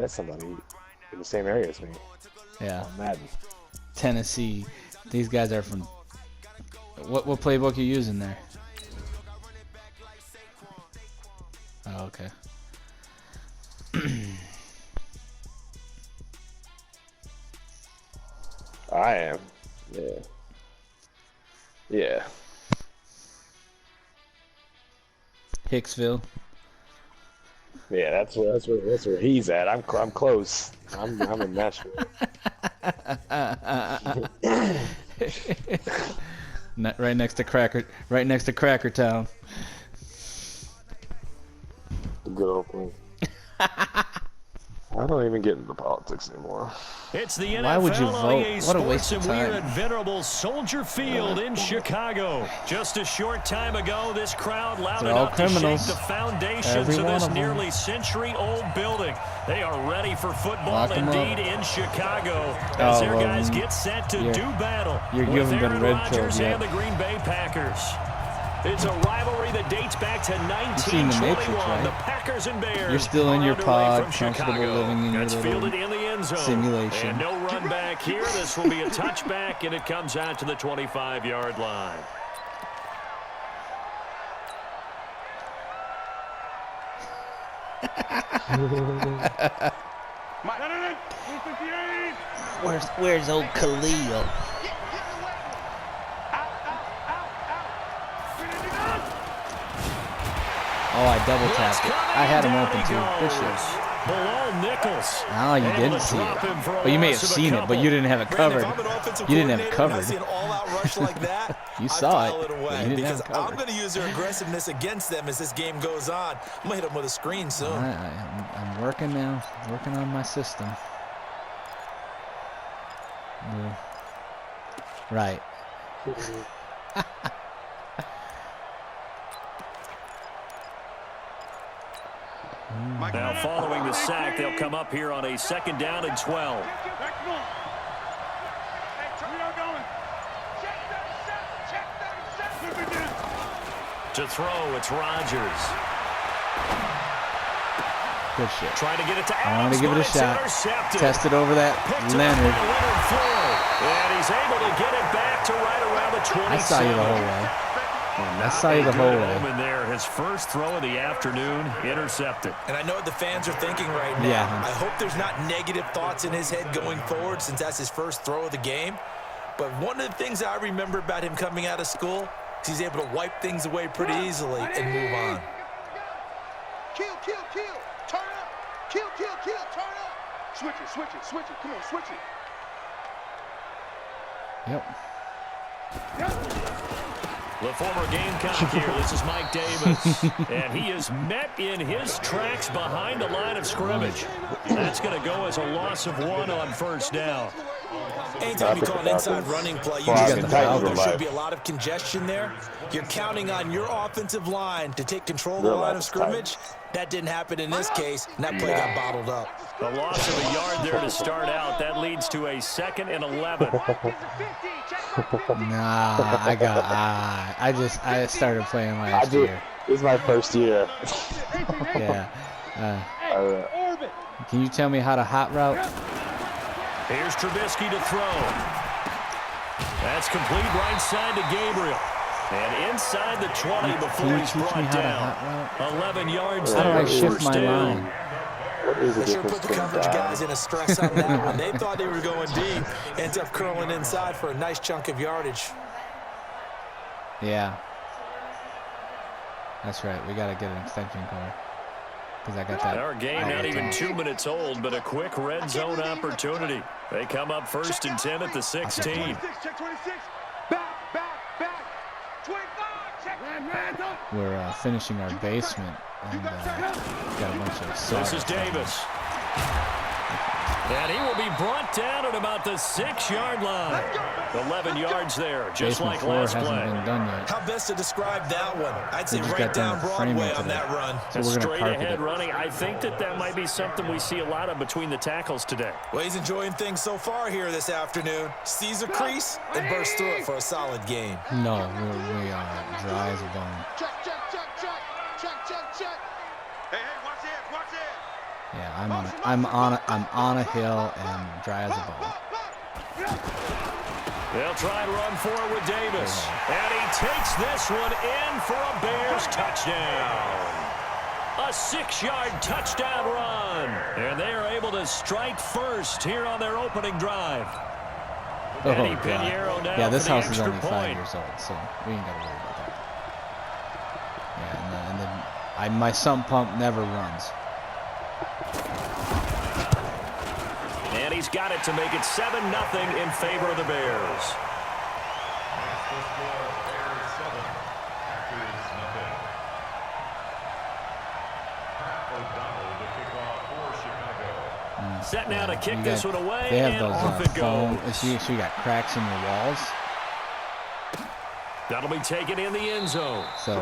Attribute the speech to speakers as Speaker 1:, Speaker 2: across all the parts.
Speaker 1: That's somebody in the same area as me.
Speaker 2: Yeah.
Speaker 1: On Madden.
Speaker 2: Tennessee. These guys are from. What playbook you using there? Oh, okay.
Speaker 1: I am. Yeah. Yeah.
Speaker 2: Hicksville.
Speaker 1: Yeah, that's where he's at. I'm close. I'm in Nashville.
Speaker 2: Right next to Cracker Town.
Speaker 1: Good old thing. I don't even get into politics anymore.
Speaker 3: It's the NFL.
Speaker 2: Why would you vote? What a waste of time.
Speaker 3: We're at venerable Soldier Field in Chicago. Just a short time ago, this crowd loud enough to shake the foundations of this nearly century-old building. They are ready for football indeed in Chicago as their guys get set to do battle with Aaron Rodgers and the Green Bay Packers. It's a rivalry that dates back to 1921.
Speaker 2: Matrix, right?
Speaker 3: The Packers and Bears.
Speaker 2: You're still in your pod, comfortable living in your little
Speaker 3: in the end zone.
Speaker 2: Simulation.
Speaker 3: And no run back here. This will be a touchback, and it comes out to the 25-yard line.
Speaker 2: Where's old Khalil? Oh, I double tapped it. I had him open too. Good shit. Oh, you didn't see it. Well, you may have seen it, but you didn't have it covered. You didn't have it covered. You saw it, but you didn't have it covered.
Speaker 4: I'm going to use their aggressiveness against them as this game goes on. I'm going to hit them with a screen soon.
Speaker 2: I'm working now. Working on my system. Right.
Speaker 3: Now, following the sack, they'll come up here on a 2nd down and 12. To throw, it's Rodgers.
Speaker 2: Good shit.
Speaker 3: Trying to get it to
Speaker 2: I wanted to give it a shot. Test it over that Leonard.
Speaker 3: And he's able to get it back to right around the 27.
Speaker 2: I saw you the whole way. I saw you the whole way.
Speaker 3: There, his first throw of the afternoon, intercepted.
Speaker 4: And I know what the fans are thinking right now.
Speaker 2: Yeah.
Speaker 4: I hope there's not negative thoughts in his head going forward since that's his first throw of the game. But one of the things I remember about him coming out of school is he's able to wipe things away pretty easily and move on.
Speaker 5: Kill, turn up. Kill, turn up. Switch it. Come on, switch it.
Speaker 2: Yep.
Speaker 3: The former Gamecock here, this is Mike Davis. And he is met in his tracks behind the line of scrimmage. That's going to go as a loss of 1 on 1st down.
Speaker 4: Anytime you call an inside running play, you just know there should be a lot of congestion there. You're counting on your offensive line to take control of the line of scrimmage. That didn't happen in this case, and that play got bottled up.
Speaker 3: A loss of a yard there to start out. That leads to a 2nd and 11.
Speaker 2: Nah, I started playing last year.
Speaker 1: This is my first year.
Speaker 2: Yeah. Can you tell me how to hot route?
Speaker 3: Here's Trubisky to throw. That's complete right side to Gabriel. And inside the 20 before he's brought down. 11 yards there.
Speaker 2: How do I shift my line?
Speaker 4: They sure put the coverage guys in a stress on that one. They thought they were going deep. Ends up curling inside for a nice chunk of yardage.
Speaker 2: Yeah. That's right. We got to get an extension cord. Because I got that.
Speaker 3: Our game not even 2 minutes old, but a quick red zone opportunity. They come up 1st and 10 at the 16.
Speaker 2: We're finishing our basement. And got a bunch of
Speaker 3: this is Davis. And he will be brought down at about the 6-yard line. 11 yards there, just like last play.
Speaker 2: Been done yet.
Speaker 4: How best to describe that one? I'd say right down Broadway on that run.
Speaker 2: So we're
Speaker 3: straight ahead running. I think that might be something we see a lot of between the tackles today.
Speaker 4: Well, he's enjoying things so far here this afternoon. Sees a crease and bursts through it for a solid game.
Speaker 2: No, we are dry as a bone.
Speaker 5: Check. Hey, watch it.
Speaker 2: Yeah, I'm on a hill and dry as a bone.
Speaker 3: They'll try and run forward with Davis. And he takes this one in for a Bears touchdown. A 6-yard touchdown run. And they are able to strike first here on their opening drive.
Speaker 2: Oh,
Speaker 3: Eddie
Speaker 2: God.
Speaker 3: Pinheiro now
Speaker 2: Yeah, this
Speaker 3: for the
Speaker 2: house is
Speaker 3: extra
Speaker 2: only
Speaker 3: point.
Speaker 2: 5 years old, so we ain't got to worry about that. Yeah, and then my sump pump never runs.
Speaker 3: And he's got it to make it 7-0 in favor of the Bears. Set now to kick this one away,
Speaker 2: they have
Speaker 3: and
Speaker 2: those
Speaker 3: off it
Speaker 2: foam.
Speaker 3: goes.
Speaker 2: So you got cracks in your walls.
Speaker 3: That'll be taken in the end zone.
Speaker 2: So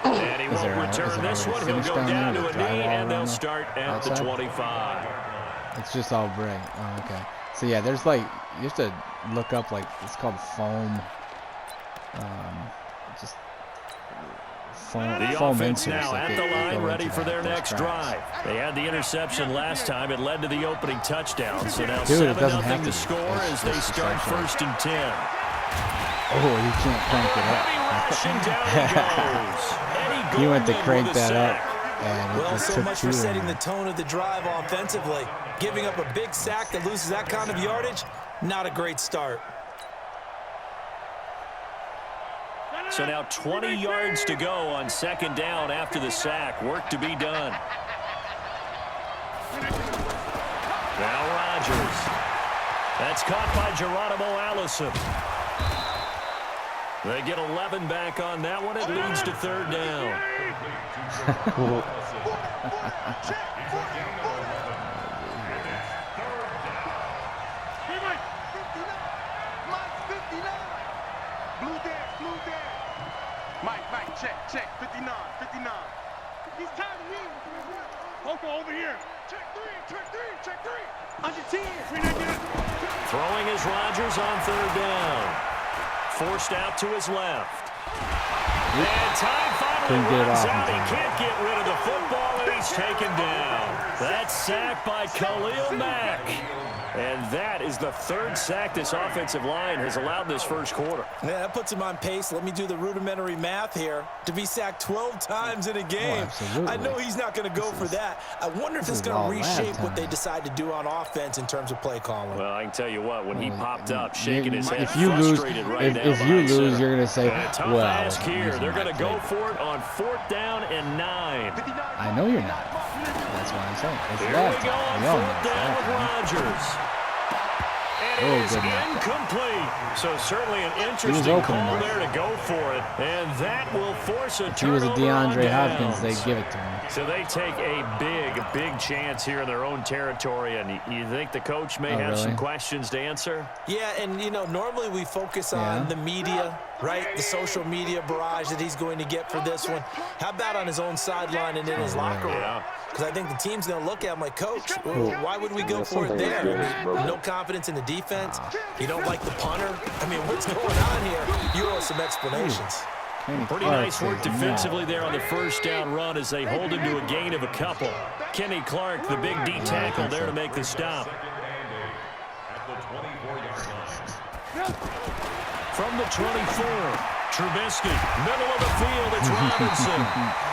Speaker 3: And he won't return this one. He'll go down to a knee, and they'll start at the 25.
Speaker 2: It's just all brick. Oh, okay. So yeah, there's like you have to look up like it's called foam. Just foam.
Speaker 3: The
Speaker 2: Foam
Speaker 3: offense
Speaker 2: inserts,
Speaker 3: now
Speaker 2: like
Speaker 3: at the line, ready for their
Speaker 2: those
Speaker 3: next
Speaker 2: cracks.
Speaker 3: drive. They had the interception last time. It led to the opening touchdown. So now
Speaker 2: Dude, it doesn't
Speaker 3: 7-0
Speaker 2: have
Speaker 3: to
Speaker 2: to.
Speaker 3: score as they
Speaker 2: It's
Speaker 3: start
Speaker 2: actually-
Speaker 3: 1st and 10.
Speaker 2: Oh, you can't crank it
Speaker 3: Heavy
Speaker 2: up.
Speaker 3: rushing down he goes. Eddie
Speaker 2: He went to
Speaker 3: Goldman
Speaker 2: crank
Speaker 3: with a
Speaker 2: that
Speaker 3: sack.
Speaker 2: up, and it
Speaker 4: Well,
Speaker 2: just
Speaker 4: so
Speaker 2: took
Speaker 4: much
Speaker 2: two
Speaker 4: for
Speaker 2: in
Speaker 4: setting
Speaker 2: there.
Speaker 4: the tone of the drive offensively. Giving up a big sack that loses that kind of yardage, not a great start.
Speaker 3: So now 20 yards to go on 2nd down after the sack. Work to be done. Now Rodgers. That's caught by Geronimo Allison. They get 11 back on that one. It leads to 3rd down.
Speaker 5: Mike, check, 59. He's tired of me. Poco over here. Check three. Under 10.
Speaker 3: Throwing is Rodgers on 3rd down. Forced out to his left. And time finally
Speaker 2: Couldn't get it
Speaker 3: runs
Speaker 2: off
Speaker 3: out.
Speaker 2: in
Speaker 3: He
Speaker 2: time.
Speaker 3: can't get rid of the football, and he's taken down. That's sacked by Khalil Mack. And that is the 3rd sack this offensive line has allowed this 1st quarter.
Speaker 4: Yeah, that puts him on pace. Let me do the rudimentary math here. To be sacked 12 times in a game.
Speaker 2: absolutely.
Speaker 4: I know he's not going to go for that. I wonder if
Speaker 2: this
Speaker 4: it's
Speaker 2: is
Speaker 4: going
Speaker 2: all
Speaker 4: to reshape
Speaker 2: last
Speaker 4: what they
Speaker 2: time.
Speaker 4: decide to do on offense in terms of play calling.
Speaker 3: Well, I can tell you what, when he
Speaker 2: Well,
Speaker 3: popped up, shaking his head,
Speaker 2: if you lose,
Speaker 3: frustrated right now
Speaker 2: if you
Speaker 3: behind
Speaker 2: lose,
Speaker 3: center.
Speaker 2: you're gonna say,
Speaker 3: And a tough
Speaker 2: "Well,
Speaker 3: ask here.
Speaker 2: using
Speaker 3: They're
Speaker 2: my
Speaker 3: going to go
Speaker 2: playbook."
Speaker 3: for it on 4th down and 9.
Speaker 2: I know you're not. That's what I'm saying. It's
Speaker 3: Here we
Speaker 2: left.
Speaker 3: go on
Speaker 2: We all know
Speaker 3: 4th
Speaker 2: it's
Speaker 3: down
Speaker 2: left,
Speaker 3: with
Speaker 2: man.
Speaker 3: Rodgers.
Speaker 2: Oh,
Speaker 3: It is
Speaker 2: good enough.
Speaker 3: incomplete. So certainly an
Speaker 2: was
Speaker 3: interesting
Speaker 2: open
Speaker 3: call
Speaker 2: enough.
Speaker 3: there to go for it. And that will force a
Speaker 2: If he was a
Speaker 3: turnover on
Speaker 2: DeAndre Hopkins,
Speaker 3: downs.
Speaker 2: they'd give it to him.
Speaker 3: So they take a big chance here in their own territory. And you think the coach may have some
Speaker 2: really?
Speaker 3: questions to answer?
Speaker 4: Yeah, and, you know, normally we focus on the media, right? The social media barrage that he's going to get for this one. How about on his own sideline and in his locker room?
Speaker 3: Yeah.
Speaker 4: Because I think the team's going to look at him like, Coach, why would we go for it there? No confidence in the defense? You don't like the punter? I mean, what's going on here? You owe some explanations.
Speaker 2: Kenny
Speaker 3: Pretty
Speaker 2: Clark
Speaker 3: nice work
Speaker 2: says no.
Speaker 3: defensively there on the 1st down run as they hold him to a gain of a couple. Kenny Clark, the big D tackle there to make the stop. From the 24, Trubisky, middle of the field, it's Robinson.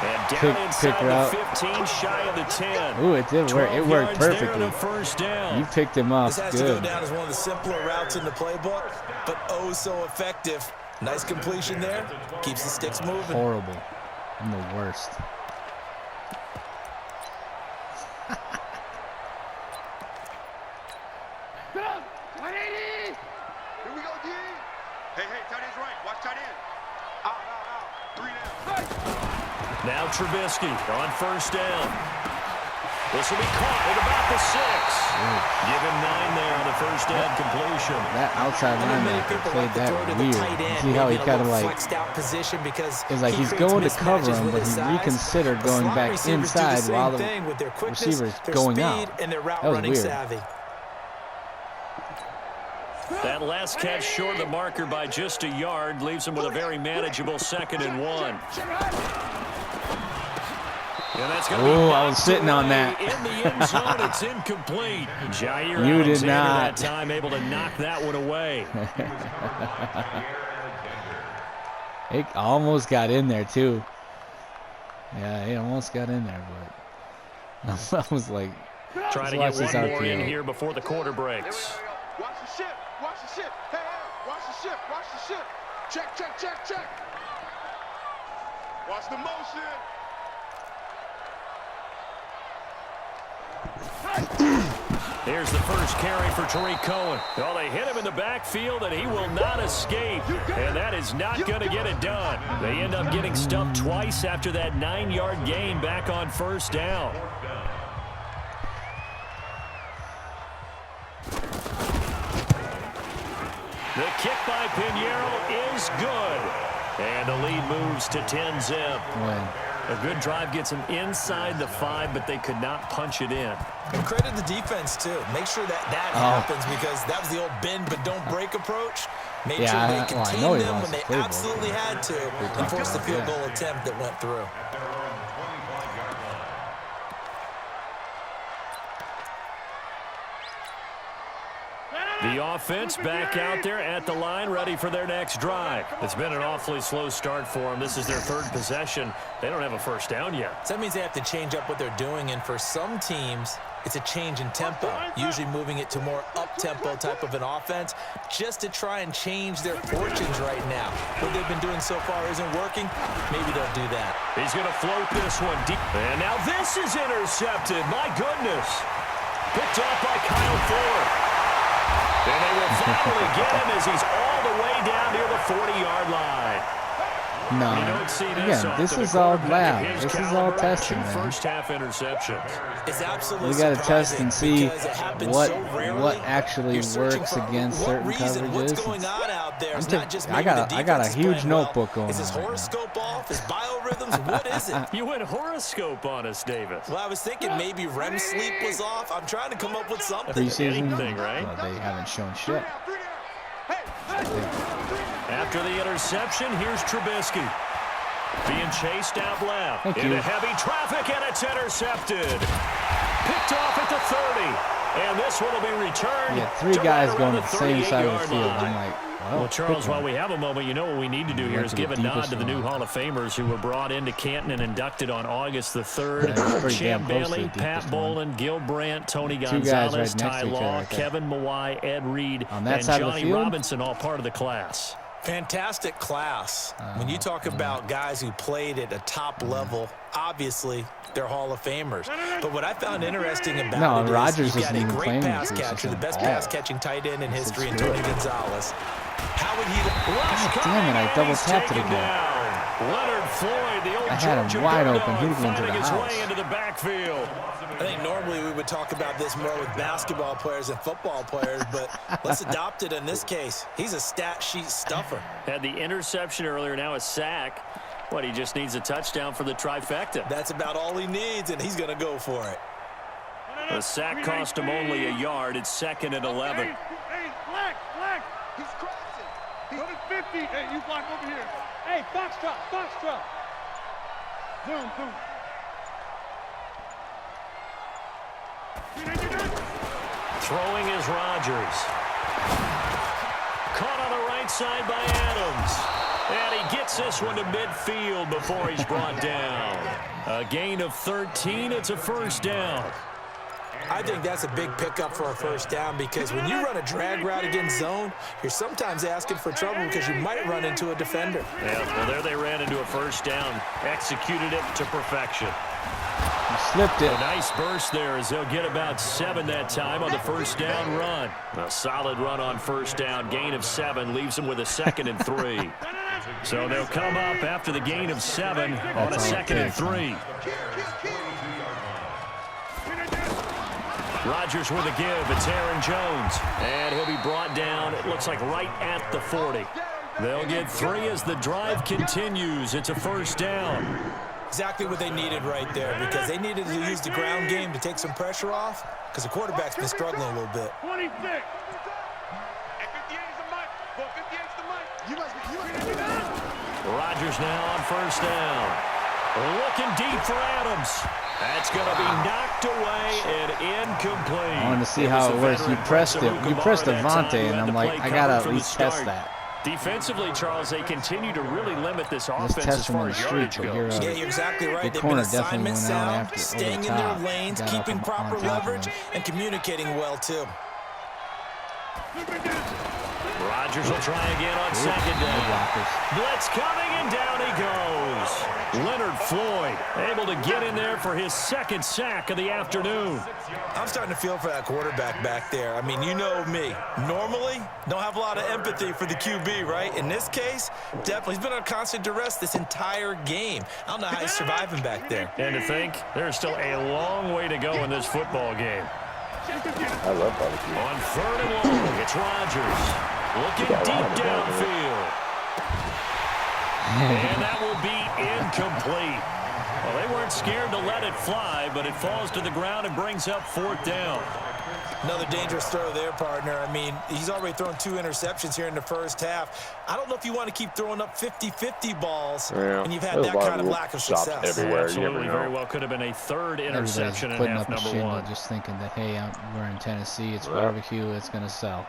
Speaker 3: And down inside the 15, shy of the 10.
Speaker 2: Ooh, it did work. It
Speaker 3: 12
Speaker 2: worked
Speaker 3: yards there and
Speaker 2: perfectly.
Speaker 3: a 1st down.
Speaker 2: You picked him off
Speaker 4: This has to go
Speaker 2: good.
Speaker 4: down as one of the simpler routes in the playbook, but oh so effective. Nice completion there. Keeps the sticks moving.
Speaker 2: Horrible. I'm the worst.
Speaker 5: Here we go, D. Hey, tight end's right. Watch tight end. Out. 3 down.
Speaker 3: Now Trubisky on 1st down. This will be caught at about the 6. Give him 9 there on the 1st down completion.
Speaker 2: That outside
Speaker 4: Many
Speaker 2: linebacker
Speaker 4: people
Speaker 2: played
Speaker 4: like to throw to
Speaker 2: that
Speaker 4: the tight
Speaker 2: weird.
Speaker 4: end,
Speaker 2: See how he
Speaker 4: maybe in a
Speaker 2: kind of
Speaker 4: little
Speaker 2: like,
Speaker 4: flexed out position because
Speaker 2: it's like
Speaker 4: he
Speaker 2: he's
Speaker 4: creates
Speaker 2: going to cover
Speaker 4: mismatches
Speaker 2: him,
Speaker 4: with
Speaker 2: but
Speaker 4: his
Speaker 2: he
Speaker 4: size.
Speaker 2: reconsidered
Speaker 4: The
Speaker 2: going
Speaker 4: slot
Speaker 2: back
Speaker 4: receivers do
Speaker 2: inside
Speaker 4: the
Speaker 2: while
Speaker 4: same
Speaker 2: the
Speaker 4: thing with their quickness,
Speaker 2: receiver's
Speaker 4: their
Speaker 2: going
Speaker 4: speed,
Speaker 2: out.
Speaker 4: and their route
Speaker 2: That was
Speaker 4: running
Speaker 2: weird.
Speaker 4: savvy.
Speaker 3: That last catch short of the marker by just a yard leaves him with a very manageable 2nd and 1.
Speaker 2: Oh, I was sitting on that.
Speaker 3: In the end zone, it's incomplete. Jair
Speaker 2: You did
Speaker 3: Alexander
Speaker 2: not.
Speaker 3: that time able to knock that one away.
Speaker 2: It almost got in there too. Yeah, it almost got in there, but I was like,
Speaker 3: trying to get one more in here before the quarter breaks.
Speaker 5: Watch the ship. Watch the ship. Hey, hey, watch the ship. Watch the ship. Check, check, check, check. Watch the motion.
Speaker 3: Here's the first carry for Tariq Cohen. Well, they hit him in the backfield, and he will not escape. And that is not going to get it done. They end up getting stuffed twice after that 9-yard gain back on first down. The kick by Pinheiro is good. And the lead moves to 10-zip. A good drive gets them inside the 5, but they could not punch it in.
Speaker 4: And credit the defense, too. Make sure that happens, because that was the old bend but don't break approach. Made sure they contained them when they absolutely had to and forced the field goal attempt that went through.
Speaker 3: The offense back out there at the line, ready for their next drive. It's been an awfully slow start for them. This is their third possession. They don't have a first down yet.
Speaker 4: So that means they have to change up what they're doing, and for some teams, it's a change in tempo, usually moving it to more up-tempo type of an offense just to try and change their fortunes right now. What they've been doing so far isn't working. Maybe they'll do that.
Speaker 3: He's going to float this one deep. And now this is intercepted. My goodness. Picked off by Kyle Fuller. And they will finally get him as he's all the way down near the 40-yard line.
Speaker 2: No, again, this is all lab. This is all testing, man.
Speaker 3: First-half interceptions.
Speaker 4: It's absolutely
Speaker 2: we got to test and see what actually works against certain coverages. I got a huge notebook going on.
Speaker 4: Is his horoscope off? His biorhythms? What is it?
Speaker 3: You went horoscope on us, Davis.
Speaker 4: Well, I was thinking maybe REM sleep was off. I'm trying to come up with something.
Speaker 2: Preseason,
Speaker 3: right?
Speaker 2: Well, they haven't shown shit.
Speaker 3: After the interception, here's Trubisky. Being chased out left.
Speaker 2: Into
Speaker 3: heavy traffic, and it's intercepted. Picked off at the 30. And this one will be returned.
Speaker 2: Yeah, 3 guys going to the same side of the field. I'm like,
Speaker 3: well, Charles, while we have a moment, you know what we need to do here is give a nod to the new Hall of Famers who were brought into Canton and inducted on August the 3rd. Champ Bailey, Pat Bolin, Gil Brandt, Tony Gonzalez, Ty Law, Kevin Mawai, Ed Reed, and Johnny Robinson, all part of the class.
Speaker 4: Fantastic class. When you talk about guys who played at a top level, obviously they're Hall of Famers. But what I found interesting about it is you've got a great pass catcher, the best pass-catching tight end in history, in Tony Gonzalez. How would he rush?
Speaker 2: Damn it, I double-tapped it again.
Speaker 3: Leonard Floyd, the old
Speaker 2: I had him wide open. He was into the house.
Speaker 3: Way into the backfield.
Speaker 4: I think normally we would talk about this more with basketball players and football players, but let's adopt it in this case. He's a stat sheet stuffer.
Speaker 3: Had the interception earlier, now a sack. What, he just needs a touchdown for the trifecta.
Speaker 4: That's about all he needs, and he's going to go for it.
Speaker 3: The sack cost him only a yard. It's 2nd and 11.
Speaker 5: Hey, black. He's crossing. He's on 50. Hey, you block over here. Hey, box drop. Zoom.
Speaker 3: Throwing is Rodgers. Caught on the right side by Adams. And he gets this one to midfield before he's brought down. A gain of 13. It's a first down.
Speaker 4: I think that's a big pickup for a first down, because when you run a drag route against zone, you're sometimes asking for trouble because you might run into a defender.
Speaker 3: Yeah, well, there they ran into a first down. Executed it to perfection.
Speaker 2: He slipped it.
Speaker 3: A nice burst there as they'll get about 7 that time on the first down run. A solid run on first down. Gain of 7 leaves them with a 2nd and 3. So they'll come up after the gain of 7 on a 2nd and 3. Rodgers with a give. It's Aaron Jones. And he'll be brought down, it looks like, right at the 40. They'll get 3 as the drive continues. It's a first down.
Speaker 4: Exactly what they needed right there, because they needed to use the ground game to take some pressure off, because the quarterback's been struggling a little bit.
Speaker 5: 26. Hey, 58's the mic. Well, 58's the mic. You must be.
Speaker 3: Rodgers now on first down. Looking deep for Adams. That's going to be knocked away and incomplete.
Speaker 2: I wanted to see how it works. You pressed it. You pressed Devontae, and I'm like, I got to at least test that.
Speaker 3: Defensively, Charles, they continue to really limit this offense
Speaker 2: test
Speaker 3: as far as yardage goes.
Speaker 4: Yeah, you're exactly right.
Speaker 2: The corner definitely went out after,
Speaker 4: staying in their lanes, keeping proper leverage, and communicating well, too.
Speaker 3: Rodgers will try again on second down. Blitz coming, and down he goes. Leonard Floyd able to get in there for his second sack of the afternoon.
Speaker 4: I'm starting to feel for that quarterback back there. I mean, you know me. Normally, don't have a lot of empathy for the QB, right? In this case, definitely. He's been on constant duress this entire game. I don't know how he's surviving back there.
Speaker 3: And to think, there's still a long way to go in this football game.
Speaker 1: I love barbecue.
Speaker 3: On 3rd and long, it's Rodgers. Looking deep downfield. And that will be incomplete. Well, they weren't scared to let it fly, but it falls to the ground and brings up 4th down.
Speaker 4: Another dangerous throw there, partner. I mean, he's already thrown 2 interceptions here in the first half. I don't know if you want to keep throwing up 50-50 balls, and you've had that kind of lack of success.
Speaker 3: Everywhere. Absolutely, very well could have been a 3rd interception in half number 1.
Speaker 2: Just thinking that, hey, we're in Tennessee, it's barbecue, it's going to sell.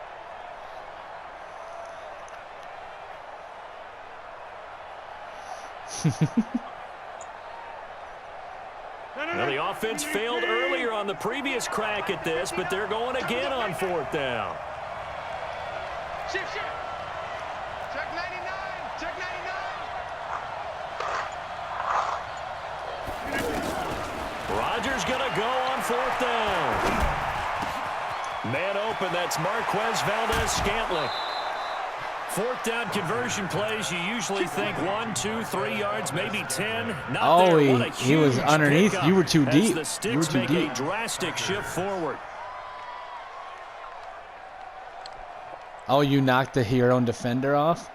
Speaker 3: Well, the offense failed earlier on the previous crack at this, but they're going again on 4th down.
Speaker 5: Shift. Check 99. Check 99.
Speaker 3: Rodgers going to go on 4th down. Man open, that's Marquez Valdez-Scantling. 4th down conversion plays, you usually think 1, 2, 3 yards, maybe 10. Not there.
Speaker 2: He was underneath. You were too deep.
Speaker 3: The sticks make a drastic shift forward.
Speaker 2: Oh, you knocked your own defender off?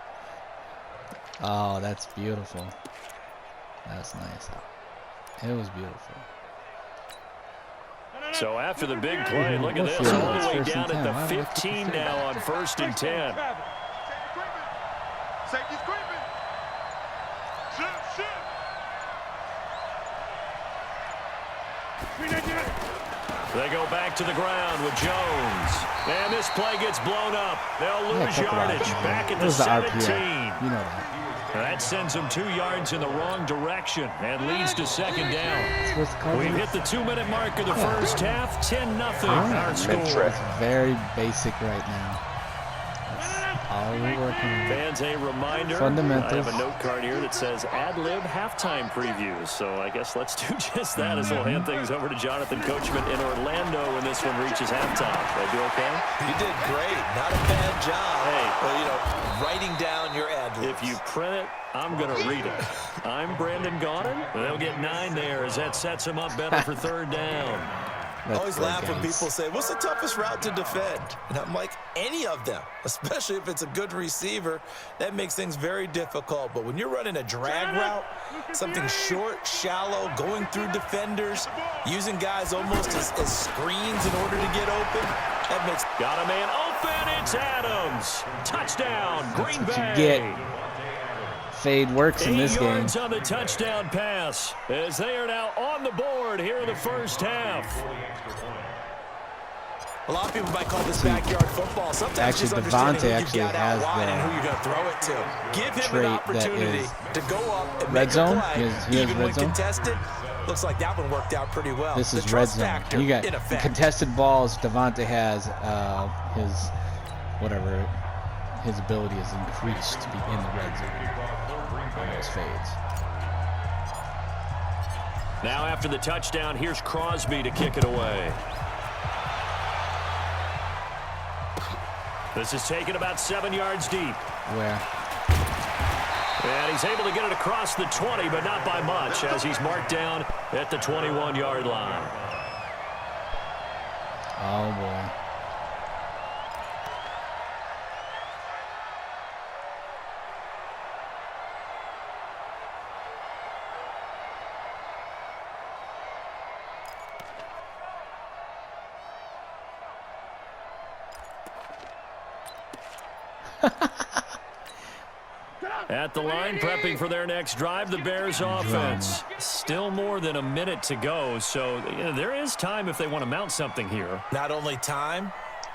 Speaker 2: Oh, that's beautiful. That's nice. It was beautiful.
Speaker 3: So after the big play, look at this, all the way down at the 15 now on 1st and 10.
Speaker 5: Safety's creeping. Shift.
Speaker 3: They go back to the ground with Jones. And this play gets blown up. They'll lose yardage back at the 17.
Speaker 2: You know that.
Speaker 3: That sends them 2 yards in the wrong direction and leads to 2nd down. We've hit the 2-minute mark of the first half. 10-0 our score.
Speaker 2: It's very basic right now. All we're working on.
Speaker 3: Fans, a reminder.
Speaker 2: Fundamentals.
Speaker 3: I have a note card here that says ad-lib halftime previews. So I guess let's do just that as we'll hand things over to Jonathan Coachman in Orlando when this one reaches halftime. Did I do okay?
Speaker 4: You did great. Not a bad job.
Speaker 3: Hey.
Speaker 4: Well, you know, writing down your ad-libs.
Speaker 3: If you print it, I'm going to read it. I'm Brandon Gaudin. They'll get 9 there as that sets them up better for 3rd down.
Speaker 4: I always laugh when people say, what's the toughest route to defend? And I'm like, any of them, especially if it's a good receiver. That makes things very difficult. But when you're running a drag route, something short, shallow, going through defenders, using guys almost as screens in order to get open, that makes...
Speaker 3: Got a man open, it's Adams. Touchdown, Green Bay.
Speaker 2: You get. Fade works in this game.
Speaker 3: 8 yards on the touchdown pass as they are now on the board here in the first half.
Speaker 4: A lot of people might call this backyard football. Sometimes
Speaker 2: actually, Devontae actually has
Speaker 4: and who you're going to throw it to. Give him an opportunity to go up and
Speaker 2: red
Speaker 4: make
Speaker 2: zone.
Speaker 4: a play.
Speaker 2: He has
Speaker 4: Even
Speaker 2: red
Speaker 4: when
Speaker 2: zone.
Speaker 4: Contested, looks like that one worked out pretty well.
Speaker 2: This is red zone. You got contested balls. Devontae has his ability is increased to be in the red zone on those fades.
Speaker 3: Now after the touchdown, here's Crosby to kick it away. This is taken about 7 yards deep.
Speaker 2: Where?
Speaker 3: And he's able to get it across the 20, but not by much, as he's marked down at the 21-yard line.
Speaker 2: Oh, boy.
Speaker 3: At the line, prepping for their next drive, the Bears offense. Still more than a minute to go, so there is time if they want to mount something here.
Speaker 4: Not only time,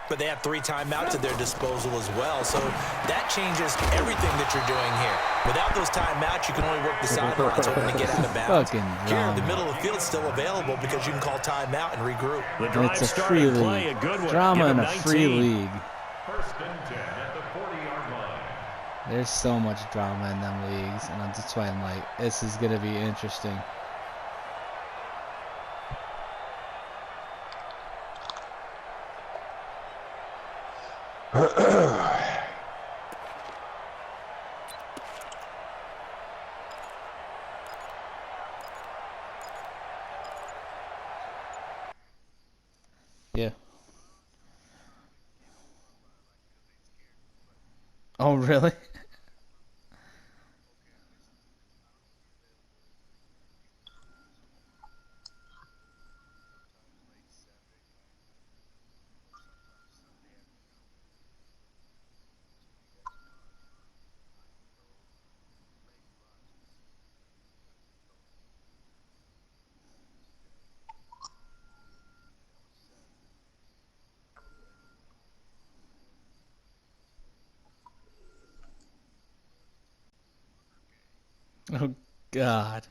Speaker 4: but they have 3 timeouts at their disposal as well, so that changes everything that you're doing here. Without those timeouts, you can only work the sidelines hoping to get out of bounds. Here, the middle of the field's still available because you can call timeout and regroup.
Speaker 3: The drive
Speaker 2: it's a free league.
Speaker 3: play, a good one.
Speaker 2: Drama in a
Speaker 3: 19.
Speaker 2: free league.
Speaker 6: First and 10 at the 40-yard line.
Speaker 2: There's so much drama in them leagues, and that's why I'm like, this is going to be interesting. Yeah. Oh, really? Oh, God.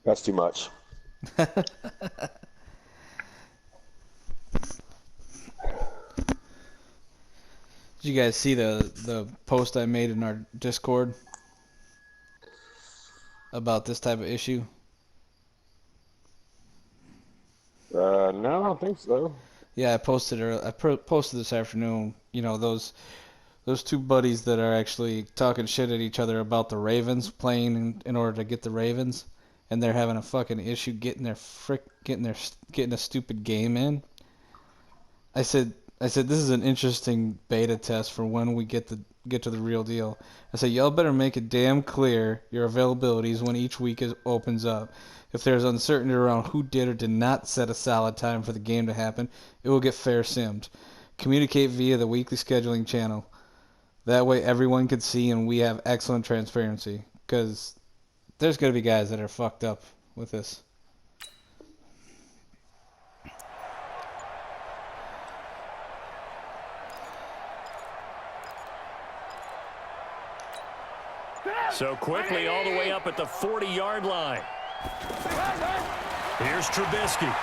Speaker 1: That's too much.
Speaker 2: Did you guys see the post I made in our Discord about this type of issue?
Speaker 1: No, I don't think so.
Speaker 2: Yeah, I posted this afternoon. You know, those 2 buddies that are actually talking shit at each other about the Ravens playing in order to get the Ravens, and they're having a fucking issue getting a stupid game in. I said this is an interesting beta test for when we get to the real deal. I said y'all better make it damn clear your availabilities when each week opens up. If there's uncertainty around who did or did not set a solid time for the game to happen, it will get fair simmed. Communicate via the weekly scheduling channel. That way everyone can see and we have excellent transparency. Because there's going to be guys that are fucked up with this.
Speaker 3: So quickly all the way up at the 40-yard line. Here's Trubisky.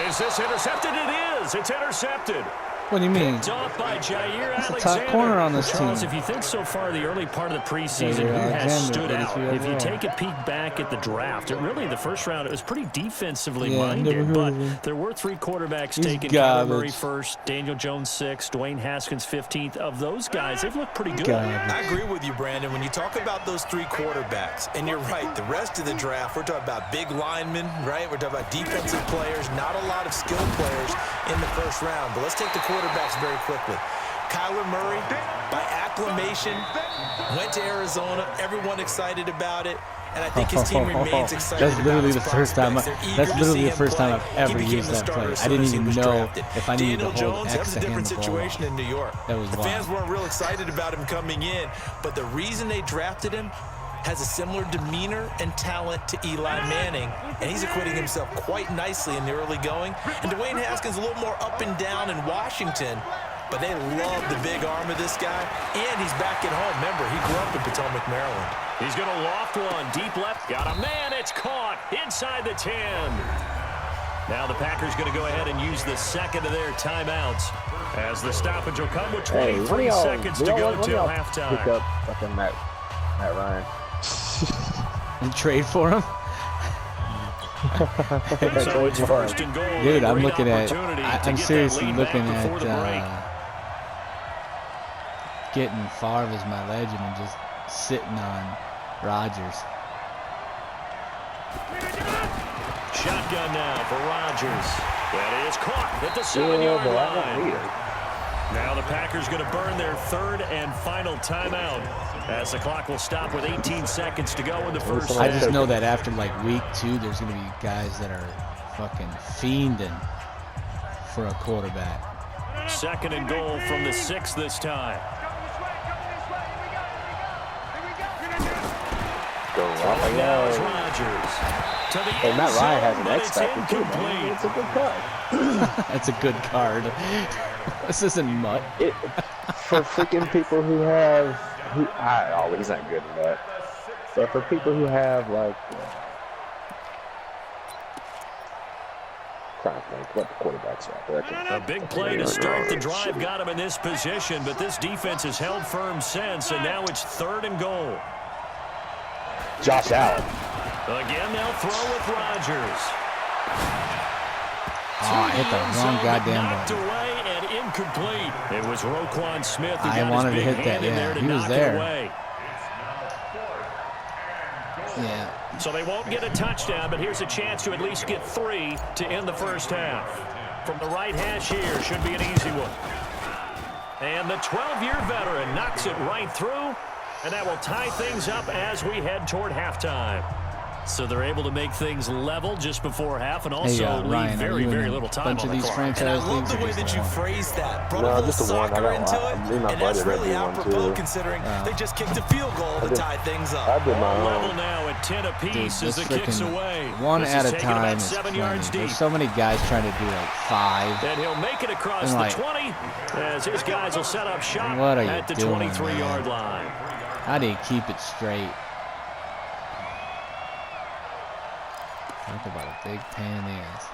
Speaker 3: Is this intercepted? It is. It's intercepted.
Speaker 2: What do you mean?
Speaker 3: Picked off by Jair
Speaker 2: That's the
Speaker 3: Alexander.
Speaker 2: top corner on this
Speaker 3: Charles,
Speaker 2: team.
Speaker 3: if you think so far the early part of the preseason,
Speaker 2: Jair
Speaker 3: who has
Speaker 2: Alexander,
Speaker 3: stood out?
Speaker 2: 33
Speaker 3: If you
Speaker 2: overall.
Speaker 3: take a peek back at the draft, it really, the first round, it was pretty defensively
Speaker 2: Yeah, never
Speaker 3: minded,
Speaker 2: heard
Speaker 3: but
Speaker 2: of him.
Speaker 3: there were 3 quarterbacks
Speaker 2: He's
Speaker 3: taken. Kyler
Speaker 2: garbage.
Speaker 3: Murray first, Daniel Jones 6th, Dwayne Haskins 15th. Of those guys, they've looked pretty good.
Speaker 2: Garbage.
Speaker 4: I agree with you, Brandon. When you talk about those 3 quarterbacks, and you're right, the rest of the draft, we're talking about big linemen, right? We're talking about defensive players, not a lot of skilled players in the first round. But let's take the quarterbacks very quickly. Kyler Murray, by acclamation, went to Arizona. Everyone excited about it. And I think his team remains excited.
Speaker 2: That's literally the
Speaker 4: about his
Speaker 2: first time.
Speaker 4: prospects. They're
Speaker 2: That's
Speaker 4: eager to
Speaker 2: literally
Speaker 4: see
Speaker 2: the
Speaker 4: him
Speaker 2: first time
Speaker 4: play.
Speaker 2: I've ever
Speaker 4: He became
Speaker 2: used
Speaker 4: the
Speaker 2: that
Speaker 4: starter
Speaker 2: play.
Speaker 4: as
Speaker 2: I
Speaker 4: soon
Speaker 2: didn't
Speaker 4: as he
Speaker 2: even
Speaker 4: was
Speaker 2: know
Speaker 4: drafted.
Speaker 2: if I needed
Speaker 4: Daniel
Speaker 2: to hold
Speaker 4: Jones, that
Speaker 2: X
Speaker 4: was
Speaker 2: to
Speaker 4: a different
Speaker 2: hand the ball.
Speaker 4: situation in New York.
Speaker 2: That was
Speaker 4: The fans
Speaker 2: wild.
Speaker 4: weren't real excited about him coming in, but the reason they drafted him has a similar demeanor and talent to Eli Manning, and he's acquitting himself quite nicely in the early going. And Dwayne Haskins a little more up and down in Washington, but they love the big arm of this guy, and he's back at home. Remember, he grew up in Potomac, Maryland.
Speaker 3: He's going to loft one, deep left. Got a man, it's caught inside the 10. Now the Packers going to go ahead and use the second of their timeouts as the stoppage will come with 23 seconds to go till halftime.
Speaker 1: Pick up fucking Matt Ryan.
Speaker 2: And trade for him?
Speaker 3: So it's first and goal.
Speaker 2: Dude, I'm looking at, I'm seriously looking at getting Favre as my legend and just sitting on Rodgers.
Speaker 3: Shotgun now for Rodgers. That is caught at the 7-yard line. Now the Packers going to burn their third and final timeout as the clock will stop with 18 seconds to go in the first half.
Speaker 2: I just know that after like week 2, there's going to be guys that are fucking fiending for a quarterback.
Speaker 3: Second and goal from the 6 this time. Rodgers.
Speaker 1: Hey, Matt Ryan has an X factor too, man. It's a good card.
Speaker 2: That's a good card. This isn't mutt.
Speaker 1: For freaking people who have, he's not good at that. But for people who have like, trying to think what the quarterbacks are.
Speaker 3: A big play to start the drive got him in this position, but this defense has held firm since, and now it's third and goal.
Speaker 1: Josh Allen.
Speaker 3: Again, they'll throw with Rodgers.
Speaker 2: Oh, I hit the wrong goddamn
Speaker 3: knocked
Speaker 2: button.
Speaker 3: Away and incomplete. It was Roquan Smith who
Speaker 2: I wanted to hit that, yeah. He was there. Yeah.
Speaker 3: So they won't get a touchdown, but here's a chance to at least get 3 to end the first half. From the right hash here, should be an easy one. And the 12-year veteran knocks it right through, and that will tie things up as we head toward halftime. So they're able to make things level just before half and also leave
Speaker 2: Ryan,
Speaker 3: very little time
Speaker 2: bunch
Speaker 3: on
Speaker 2: of these
Speaker 3: the clock.
Speaker 2: franchise
Speaker 4: And I love
Speaker 2: leagues
Speaker 4: the way that you phrased that. Brought a little
Speaker 1: just the one.
Speaker 4: soccer into it, and that's really apropos
Speaker 1: too.
Speaker 4: considering they just kicked a field goal to tie things up.
Speaker 1: I did my
Speaker 3: Level
Speaker 1: own.
Speaker 3: now at 10 apiece as the kicks away.
Speaker 2: One
Speaker 3: This
Speaker 2: at
Speaker 3: is
Speaker 2: a
Speaker 3: taken
Speaker 2: time
Speaker 3: about
Speaker 2: is
Speaker 3: 7
Speaker 2: plenty.
Speaker 3: yards deep.
Speaker 2: There's so many guys trying to do like 5.
Speaker 3: And he'll make it across
Speaker 2: like,
Speaker 3: the 20 as his guys will set up shop
Speaker 2: what are you
Speaker 3: at the
Speaker 2: doing,
Speaker 3: 23-yard line.
Speaker 2: How do you keep it straight? Talk about a big pain in the ass.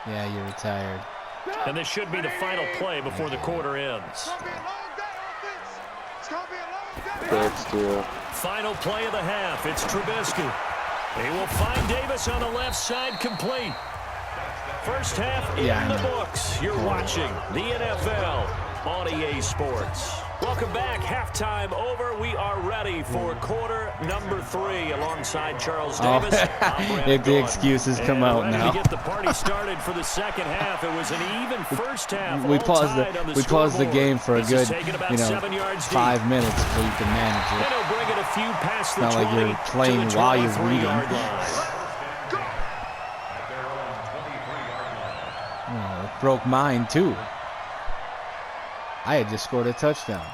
Speaker 2: Yeah, you're retired.
Speaker 3: And this should be the final play before the quarter ends. Final play of the half. It's Trubisky. He will find Davis on the left side complete. First half in the books. You're watching the NFL on EA Sports. Welcome back. Halftime over. We are ready for quarter number 3 alongside Charles Davis.
Speaker 2: The excuses come out now.
Speaker 3: To get the party started for the second half. It was an even first half.
Speaker 2: We paused the game for a good, 5 minutes so you can manage it.
Speaker 3: It'll bring it a few past the
Speaker 2: Not like you're playing while you're reading. Oh, it broke mine too. I had just scored a touchdown.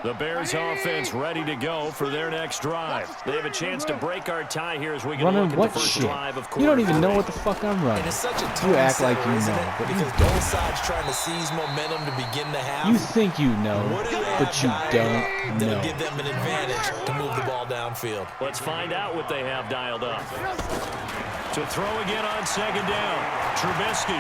Speaker 3: The Bears offense ready to go for their next drive. They have a chance to break our tie here as we get a look at the first drive of quarter.
Speaker 2: You don't even know what the fuck I'm running. You act like you know, but you don't.
Speaker 4: Both sides trying to seize momentum to begin the half.
Speaker 2: You think you know, but you don't know.
Speaker 4: Give them an advantage to move the ball downfield.
Speaker 3: Let's find out what they have dialed up. To throw again on second down. Trubisky.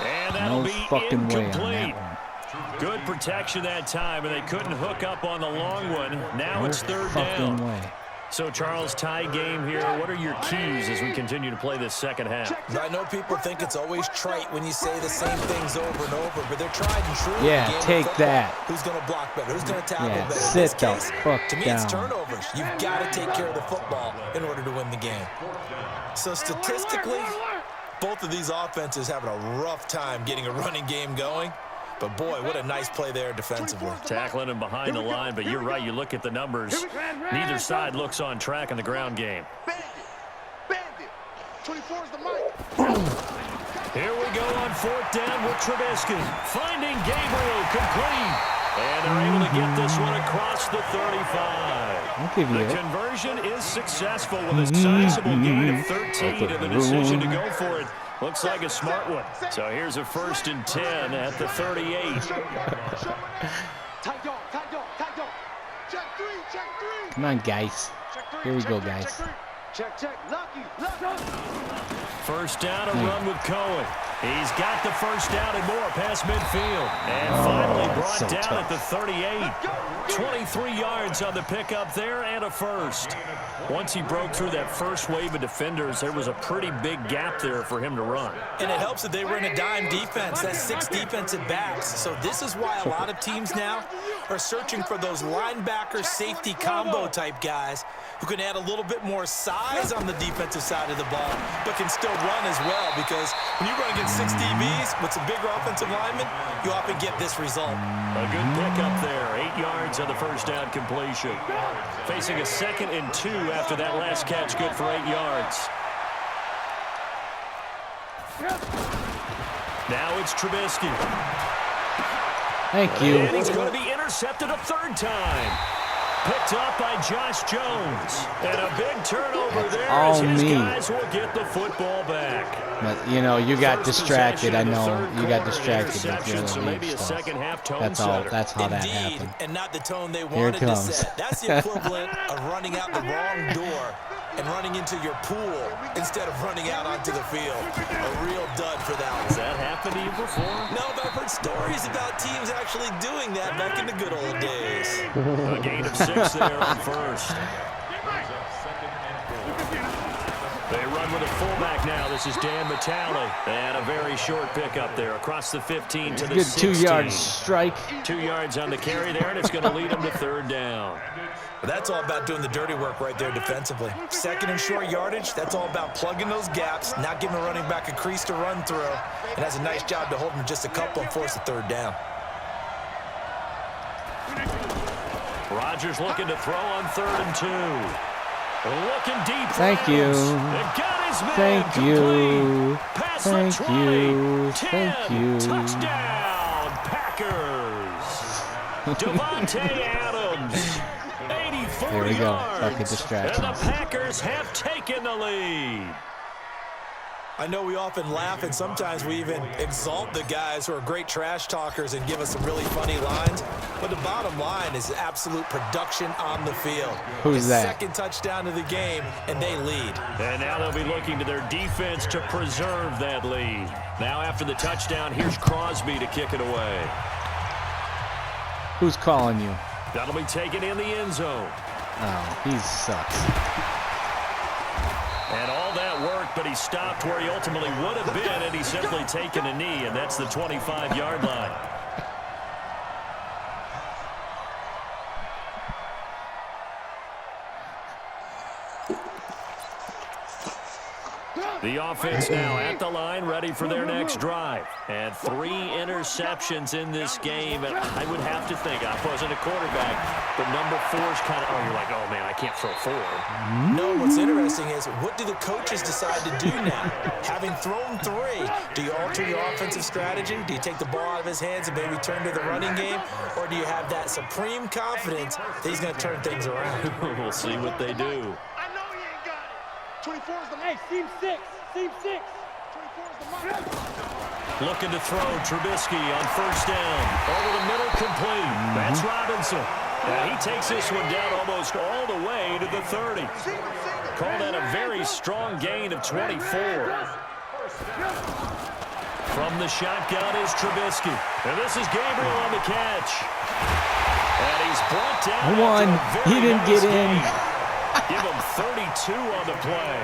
Speaker 3: And that'll be
Speaker 2: fucking way on
Speaker 3: incomplete.
Speaker 2: that one.
Speaker 3: Good protection that time, and they couldn't hook up on the long one. Now it's third
Speaker 2: fucking
Speaker 3: down.
Speaker 2: way.
Speaker 3: So, Charles, tie game here. What are your keys as we continue to play this second half?
Speaker 4: I know people think it's always trite when you say the same things over and over, but they're tried and true.
Speaker 2: Yeah, take that.
Speaker 4: Who's going to block better? Who's going to tackle better?
Speaker 2: Sit the fuck
Speaker 4: to me,
Speaker 2: down.
Speaker 4: it's turnovers. You've got to take care of the football in order to win the game. So, statistically, both of these offenses having a rough time getting a running game going. But, boy, what a nice play there defensively.
Speaker 3: Tackling him behind the line, but you're right. You look at the numbers. Neither side looks on track in the ground game.
Speaker 5: Bandit. 24 is the mic.
Speaker 3: Here we go on 4th down with Trubisky. Finding Gabriel complete. And they're able to get this one across the 35. The conversion is successful with a sizable gain of 13 and the decision to go for it. Looks like a smart one. So here's a 1st and 10 at the 38.
Speaker 2: Come on, guys. Here we go, guys.
Speaker 3: First down, a run with Cohen. He's got the first down and more past midfield. And finally brought down at the 38. 23 yards on the pickup there and a first. Once he broke through that first wave of defenders, there was a pretty big gap there for him to run.
Speaker 4: And it helps that they run a dime defense. That's 6 defensive backs. So this is why a lot of teams now are searching for those linebacker safety combo type guys who can add a little bit more size on the defensive side of the ball, but can still run as well, because when you run against 6 DBs with some bigger offensive linemen, you often get this result.
Speaker 3: A good pickup there, 8 yards on the first down completion. Facing a 2nd and 2 after that last catch, good for 8 yards. Now it's Trubisky.
Speaker 2: Thank you.
Speaker 3: And he's going to be intercepted a 3rd time. Picked up by Josh Jones. And a big turnover there as his guys will get the football back.
Speaker 2: But, you know, you got distracted. I know. You got distracted with the
Speaker 3: so
Speaker 2: other
Speaker 3: maybe a
Speaker 2: stuff.
Speaker 3: second half tone
Speaker 2: That's all.
Speaker 3: setter.
Speaker 2: That's how
Speaker 4: Indeed,
Speaker 2: that happened.
Speaker 4: and not the tone they
Speaker 2: Here it
Speaker 4: wanted to
Speaker 2: comes.
Speaker 4: set. That's the equivalent of running out the wrong door and running into your pool instead of running out onto the field. A real dud for that one.
Speaker 3: Has that happened to you before?
Speaker 4: No, but I've heard stories about teams actually doing that back in the good old days.
Speaker 3: A gain of 6 there on first. They run with a fullback now. This is Dan Matale. And a very short pickup there across the 15 to the
Speaker 2: Good
Speaker 3: 16.
Speaker 2: 2-yard strike.
Speaker 3: 2 yards on the carry there, and it's going to lead them to 3rd down.
Speaker 4: But that's all about doing the dirty work right there defensively. 2nd and short yardage, that's all about plugging those gaps, not giving a running back a crease to run through, and has a nice job to hold him just a couple and force a 3rd down.
Speaker 3: Rodgers looking to throw on 3rd and 2. Looking deep.
Speaker 2: Thank you.
Speaker 3: Got his man.
Speaker 2: Thank you.
Speaker 3: Pass
Speaker 2: Thank
Speaker 3: the 20.
Speaker 2: you.
Speaker 3: 10.
Speaker 2: Thank you.
Speaker 3: Touchdown, Packers. Devontae Adams. 84
Speaker 2: Here we go.
Speaker 3: yards.
Speaker 2: Fucking distraction.
Speaker 3: And the Packers have taken the lead.
Speaker 4: I know we often laugh, and sometimes we even exalt the guys who are great trash talkers and give us some really funny lines. But the bottom line is absolute production on the field.
Speaker 2: Who's that?
Speaker 4: 2nd touchdown of the game, and they lead.
Speaker 3: And now they'll be looking to their defense to preserve that lead. Now after the touchdown, here's Crosby to kick it away.
Speaker 2: Who's calling you?
Speaker 3: That'll be taken in the end zone.
Speaker 2: Oh, he sucks.
Speaker 3: And all that work, but he stopped where he ultimately would have been, and he's simply taken a knee, and that's the 25-yard line. The offense now at the line, ready for their next drive. And 3 interceptions in this game. And I would have to think, I wasn't a quarterback, but number 4's kind of, you're like, oh, man, I can't throw 4.
Speaker 4: No, what's interesting is, what do the coaches decide to do now? Having thrown 3, do you alter your offensive strategy? Do you take the ball out of his hands and maybe turn to the running game? Or do you have that supreme confidence that he's going to turn things around?
Speaker 3: We'll see what they do.
Speaker 5: 24 is the hey, team 6. Team 6. 24 is the mark.
Speaker 3: Looking to throw Trubisky on 1st down. Over the middle, complete. That's Robinson. And he takes this one down almost all the way to the 30. Call that a very strong gain of 24. From the shotgun is Trubisky. And this is Gabriel on the catch. And he's brought down.
Speaker 2: One. He didn't get in.
Speaker 3: Give him 32 on the play.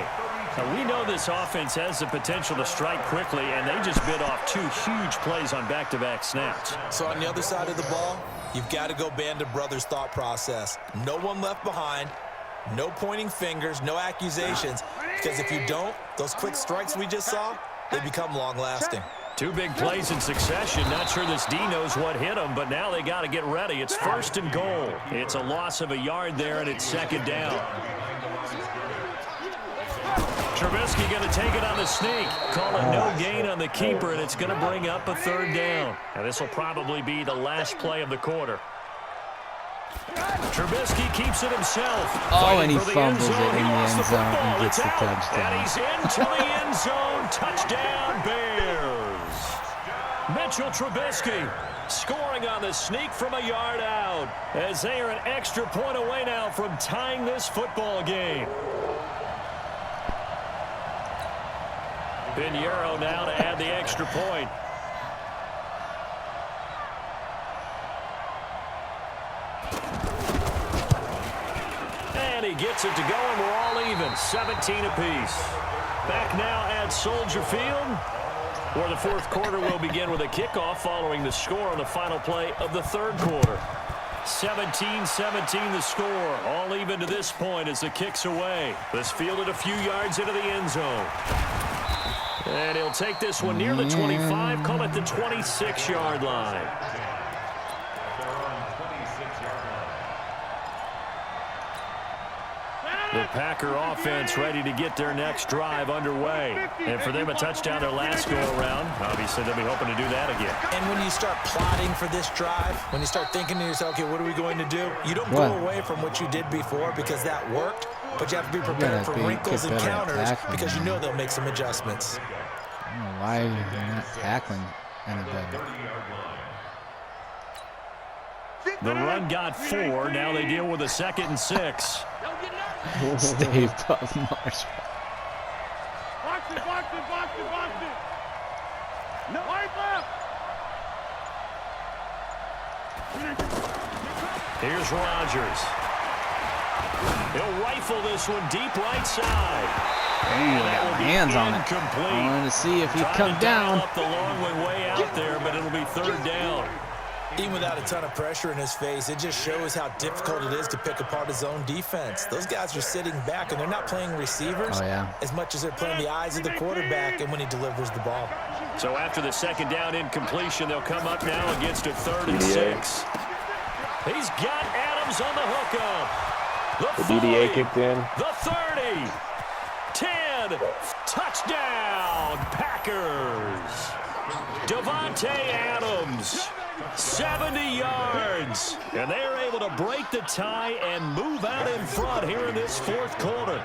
Speaker 3: Now, we know this offense has the potential to strike quickly, and they just bit off 2 huge plays on back-to-back snaps.
Speaker 4: So on the other side of the ball, you've got to go band of brothers thought process. No one left behind, no pointing fingers, no accusations, because if you don't, those quick strikes we just saw, they become long-lasting.
Speaker 3: 2 big plays in succession. Not sure this D knows what hit him, but now they got to get ready. It's 1st and goal. It's a loss of a yard there, and it's 2nd down. Trubisky going to take it on the sneak. Call it no gain on the keeper, and it's going to bring up a third down. Now, this will probably be the last play of the quarter. Trubisky keeps it himself.
Speaker 2: Oh, and he fumbles it in the end zone and gets the touchdown.
Speaker 3: And he's into the end zone. Touchdown, Bears. Mitchell Trubisky scoring on the sneak from a yard out, as they are an extra point away now from tying this football game. Pinheiro now to add the extra point. And he gets it to go, and we're all even, 17 apiece. Back now at Soldier Field, where the fourth quarter will begin with a kickoff following the score on the final play of the third quarter. 17-17 the score, all even to this point as the kick's away. This fielded a few yards into the end zone. And he'll take this one near the 25, call it the 26-yard line. The Packer offense ready to get their next drive underway. And for them, a touchdown their last go-around. Obviously, they'll be hoping to do that again.
Speaker 4: And when you start plotting for this drive, when you start thinking to yourself, okay, what are we going to do? You don't go away from what you did before because that worked, but you have to be prepared for wrinkles and counters because you know they'll make some adjustments.
Speaker 2: I don't know why you're not tackling anybody.
Speaker 3: The run got 4. Now they deal with a 2nd and 6.
Speaker 2: Stay above Marshall.
Speaker 5: Box it, box it, box it, box it. No, wipe up.
Speaker 3: Here's Rodgers. He'll rifle this one deep right side.
Speaker 2: Ooh, got hands on it. I wanted to see if he'd come down.
Speaker 3: Up the long way out there, but it'll be third down.
Speaker 4: Even without a ton of pressure in his face, it just shows how difficult it is to pick apart his own defense. Those guys are sitting back, and they're not playing receivers as much as they're playing the eyes of the quarterback and when he delivers the ball.
Speaker 3: So after the second down incompletion, they'll come up now against a 3rd and 6. He's got Adams on the hookup.
Speaker 1: The DDA kicked in.
Speaker 3: The 30. 10. Touchdown, Packers. Davante Adams. 70 yards, and they're able to break the tie and move out in front here in this fourth quarter.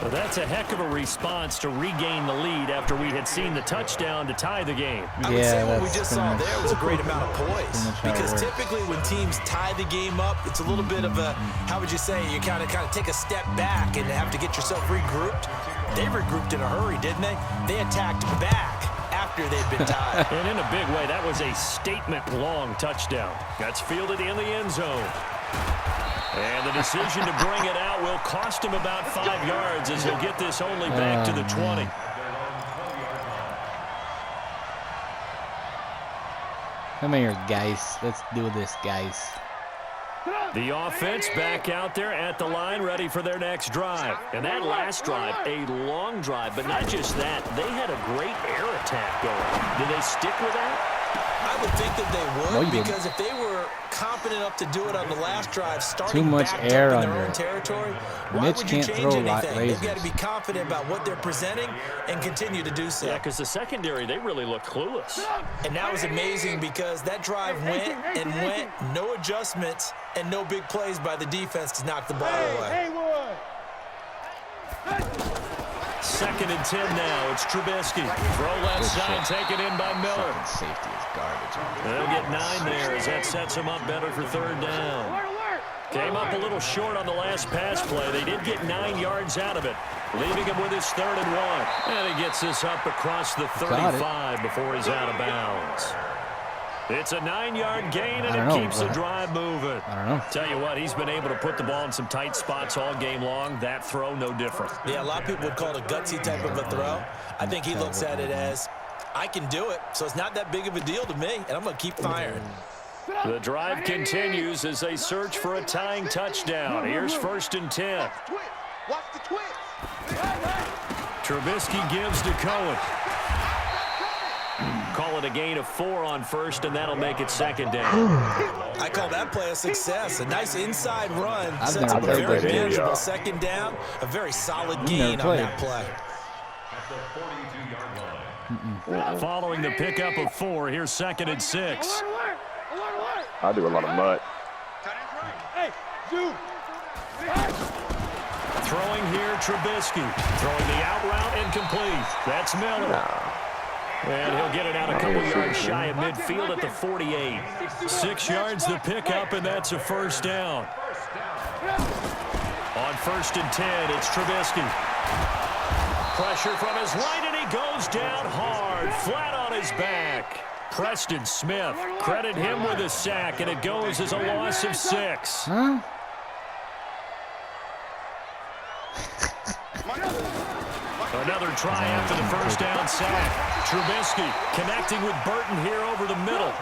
Speaker 3: Well, that's a heck of a response to regain the lead after we had seen the touchdown to tie the game.
Speaker 4: I would say what we just saw there was a great amount of poise, because typically when teams tie the game up, it's a little bit of a, how would you say, you kind of take a step back and have to get yourself regrouped. They regrouped in a hurry, didn't they? They attacked back after they'd been tied.
Speaker 3: And in a big way, that was a statement-long touchdown. That's fielded in the end zone. And the decision to bring it out will cost him about 5 yards as he'll get this only back to the 20.
Speaker 2: Come here, guys. Let's do this, guys.
Speaker 3: The offense back out there at the line, ready for their next drive. And that last drive, a long drive, but not just that. They had a great air attack going. Did they stick with that?
Speaker 4: I would think that they would, because if they were confident enough to do it on the last drive, starting back up in their own territory, why would you change anything? They've got to be confident about what they're presenting and continue to do so.
Speaker 3: Yeah, because the secondary, they really look clueless.
Speaker 4: And that was amazing because that drive went and went, no adjustments, and no big plays by the defense to knock the ball away.
Speaker 3: 2nd and 10 now. It's Trubisky. Throw left side, taken in by Miller.
Speaker 2: Safety is garbage.
Speaker 3: They'll get 9 there as that sets him up better for third down. Came up a little short on the last pass play. They did get 9 yards out of it, leaving him with his 3rd and 1. And he gets this up across the 35 before he's out of bounds. It's a 9-yard gain, and it keeps the drive moving.
Speaker 2: I don't know.
Speaker 3: Tell you what, he's been able to put the ball in some tight spots all game long. That throw, no different.
Speaker 4: Yeah, a lot of people would call it a gutsy type of a throw. I think he looks at it as, I can do it, so it's not that big of a deal to me, and I'm going to keep firing.
Speaker 3: The drive continues as they search for a tying touchdown. Here's 1st and 10.
Speaker 5: Watch the twist.
Speaker 3: Trubisky gives to Cohen. Call it a gain of 4 on first, and that'll make it second down.
Speaker 4: I call that play a success. A nice inside run.
Speaker 2: I've
Speaker 4: Sets
Speaker 2: never
Speaker 4: up a
Speaker 2: played
Speaker 4: very
Speaker 2: that game.
Speaker 4: manageable second down. A very solid gain on that play.
Speaker 3: Following the pickup of 4, here's 2nd and 6.
Speaker 1: I do a lot of mud.
Speaker 3: Throwing here, Trubisky. Throwing the out route, incomplete. That's Miller. And he'll get it out a couple yards shy of midfield at the 48. 6 yards the pickup, and that's a first down. On 1st and 10, it's Trubisky. Pressure from his right, and he goes down hard, flat on his back. Preston Smith, credit him with a sack, and it goes as a loss of 6.
Speaker 2: Huh?
Speaker 3: Another try after the first down sack. Trubisky connecting with Burton here over the middle.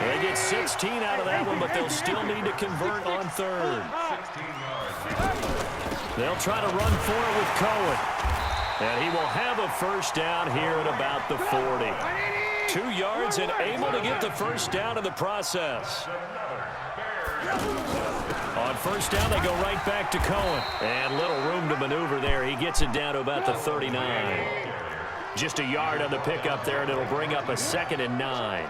Speaker 3: They get 16 out of that one, but they'll still need to convert on 3rd. They'll try to run for it with Cohen. And he will have a first down here at about the 40. 2 yards and able to get the first down in the process. On first down, they go right back to Cohen. And little room to maneuver there. He gets it down to about the 39. Just a yard on the pickup there, and it'll bring up a 2nd and 9.